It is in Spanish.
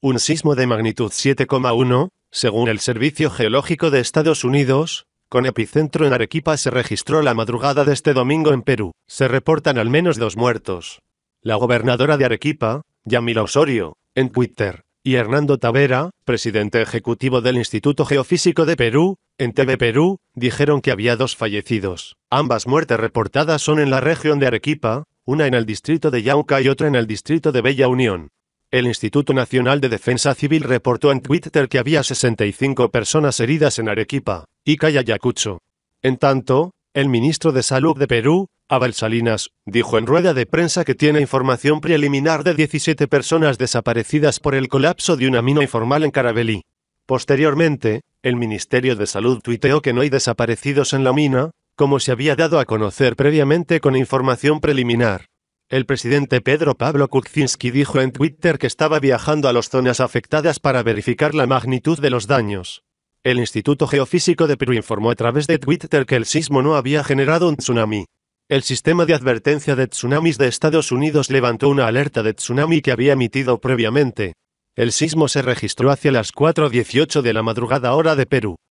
Un sismo de magnitud 7,1, según el Servicio Geológico de Estados Unidos, con epicentro en Arequipa, se registró la madrugada de este domingo en Perú. Se reportan al menos 2 muertos. La gobernadora de Arequipa, Yamila Osorio, en Twitter, y Hernando Tavera, presidente ejecutivo del Instituto Geofísico de Perú, en TV Perú, dijeron que había 2 fallecidos. Ambas muertes reportadas son en la región de Arequipa, una en el distrito de Yauca y otra en el distrito de Bella Unión. El Instituto Nacional de Defensa Civil reportó en Twitter que había 65 personas heridas en Arequipa, Ica y Ayacucho. En tanto, el ministro de Salud de Perú, Abel Salinas, dijo en rueda de prensa que tiene información preliminar de 17 personas desaparecidas por el colapso de una mina informal en Carabelí. Posteriormente, el Ministerio de Salud tuiteó que no hay desaparecidos en la mina, como se había dado a conocer previamente con información preliminar. El presidente Pedro Pablo Kuczynski dijo en Twitter que estaba viajando a las zonas afectadas para verificar la magnitud de los daños. El Instituto Geofísico de Perú informó a través de Twitter que el sismo no había generado un tsunami. El Sistema de Advertencia de Tsunamis de Estados Unidos levantó una alerta de tsunami que había emitido previamente. El sismo se registró hacia las 4:18 de la madrugada hora de Perú.